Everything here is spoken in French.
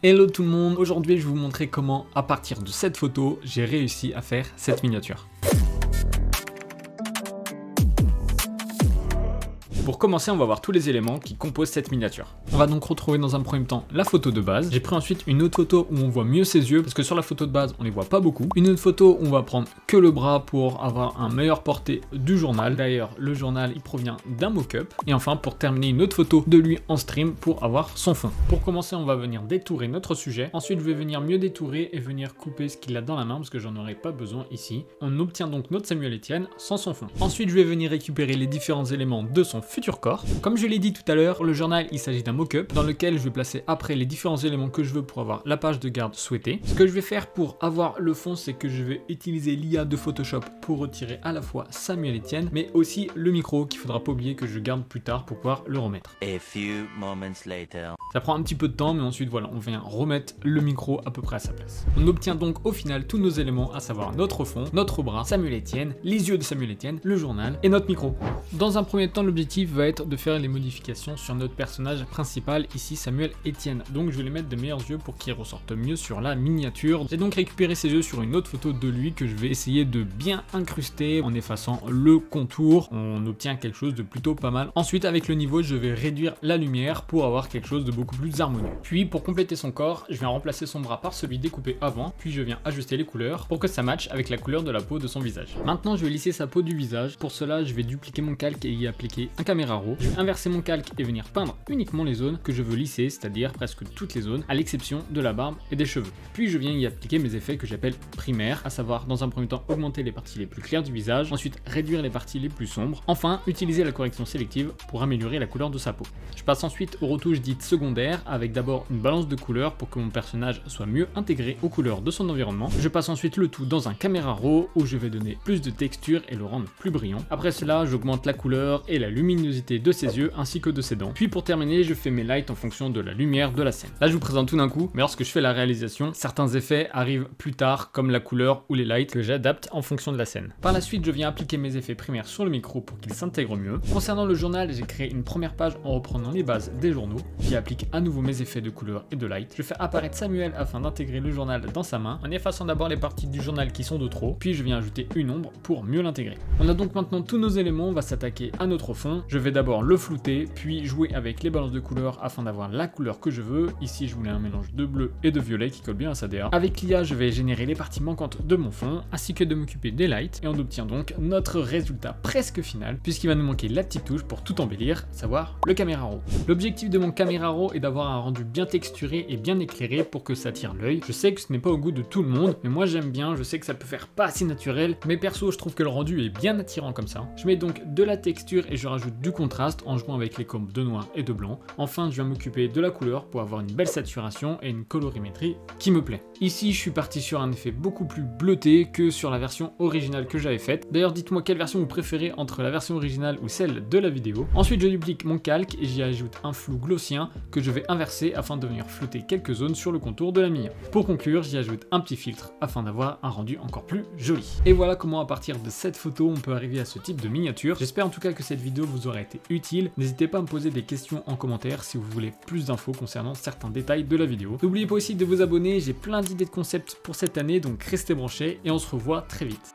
Hello tout le monde, aujourd'hui je vais vous montrer comment à partir de cette photo j'ai réussi à faire cette miniature. Pour commencer, on va voir tous les éléments qui composent cette miniature. On va donc retrouver dans un premier temps la photo de base. J'ai pris ensuite une autre photo où on voit mieux ses yeux, parce que sur la photo de base, on les voit pas beaucoup. Une autre photo où on va prendre que le bras pour avoir un meilleur porté du journal. D'ailleurs, le journal, il provient d'un mock-up. Et enfin, pour terminer, une autre photo de lui en stream pour avoir son fond. Pour commencer, on va venir détourer notre sujet. Ensuite, je vais venir mieux détourer et venir couper ce qu'il a dans la main, parce que j'en aurai pas besoin ici. On obtient donc notre Samuel Etienne sans son fond. Ensuite, je vais venir récupérer les différents éléments de son futur corps. Comme je l'ai dit tout à l'heure, le journal il s'agit d'un mock-up dans lequel je vais placer après les différents éléments que je veux pour avoir la page de garde souhaitée. Ce que je vais faire pour avoir le fond, c'est que je vais utiliser l'IA de Photoshop pour retirer à la fois Samuel Etienne, mais aussi le micro qu'il faudra pas oublier que je garde plus tard pour pouvoir le remettre. A few moments later. Ça prend un petit peu de temps, mais ensuite voilà, on vient remettre le micro à peu près à sa place. On obtient donc au final tous nos éléments, à savoir notre fond, notre bras, Samuel Etienne, les yeux de Samuel Etienne, le journal et notre micro. Dans un premier temps, l'objectif va être de faire les modifications sur notre personnage principal, ici Samuel Etienne. Donc je vais les mettre de meilleurs yeux pour qu'ils ressortent mieux sur la miniature. J'ai donc récupéré ces yeux sur une autre photo de lui que je vais essayer de bien incruster en effaçant le contour. On obtient quelque chose de plutôt pas mal. Ensuite, avec le niveau, je vais réduire la lumière pour avoir quelque chose de beaucoup plus harmonieux. Puis pour compléter son corps, je viens remplacer son bras par celui découpé avant, puis je viens ajuster les couleurs pour que ça matche avec la couleur de la peau de son visage. Maintenant, je vais lisser sa peau du visage. Pour cela, je vais dupliquer mon calque et y appliquer un caméra raw. Je vais inverser mon calque et venir peindre uniquement les zones que je veux lisser, c'est-à-dire presque toutes les zones, à l'exception de la barbe et des cheveux. Puis je viens y appliquer mes effets que j'appelle primaires, à savoir dans un premier temps augmenter les parties les plus claires du visage, ensuite réduire les parties les plus sombres, enfin utiliser la correction sélective pour améliorer la couleur de sa peau. Je passe ensuite aux retouches dites secondaires, avec d'abord une balance de couleurs pour que mon personnage soit mieux intégré aux couleurs de son environnement. Je passe ensuite le tout dans un caméra raw où je vais donner plus de texture et le rendre plus brillant. Après cela, j'augmente la couleur et la luminosité de ses yeux ainsi que de ses dents. Puis pour terminer, je fais mes lights en fonction de la lumière de la scène. Là, je vous présente tout d'un coup, mais lorsque je fais la réalisation, certains effets arrivent plus tard, comme la couleur ou les lights que j'adapte en fonction de la scène. Par la suite, je viens appliquer mes effets primaires sur le micro pour qu'il s'intègre mieux. Concernant le journal, j'ai créé une première page en reprenant les bases des journaux. J'y applique à nouveau mes effets de couleur et de light. Je fais apparaître Samuel afin d'intégrer le journal dans sa main, en effaçant d'abord les parties du journal qui sont de trop, puis je viens ajouter une ombre pour mieux l'intégrer. On a donc maintenant tous nos éléments, on va s'attaquer à notre fond. Je vais d'abord le flouter, puis jouer avec les balances de couleurs afin d'avoir la couleur que je veux. Ici, je voulais un mélange de bleu et de violet qui colle bien à sa DA. Avec l'IA, je vais générer les parties manquantes de mon fond, ainsi que de m'occuper des lights, et on obtient donc notre résultat presque final, puisqu'il va nous manquer la petite touche pour tout embellir, savoir le caméra raw. L'objectif de mon caméra raw est d'avoir un rendu bien texturé et bien éclairé pour que ça attire l'œil. Je sais que ce n'est pas au goût de tout le monde, mais moi j'aime bien, je sais que ça peut faire pas assez naturel, mais perso, je trouve que le rendu est bien attirant comme ça. Je mets donc de la texture et je rajoute du contraste en jouant avec les combes de noir et de blanc. Enfin, je viens m'occuper de la couleur pour avoir une belle saturation et une colorimétrie qui me plaît. Ici, je suis parti sur un effet beaucoup plus bleuté que sur la version originale que j'avais faite. D'ailleurs, dites-moi quelle version vous préférez entre la version originale ou celle de la vidéo. Ensuite, je duplique mon calque et j'y ajoute un flou gaussien que je vais inverser afin de venir flouter quelques zones sur le contour de la miniature. Pour conclure, j'y ajoute un petit filtre afin d'avoir un rendu encore plus joli. Et voilà comment à partir de cette photo, on peut arriver à ce type de miniature. J'espère en tout cas que cette vidéo vous aura été utile. N'hésitez pas à me poser des questions en commentaire si vous voulez plus d'infos concernant certains détails de la vidéo. N'oubliez pas aussi de vous abonner, j'ai plein d'idées de concepts pour cette année, donc restez branchés et on se revoit très vite.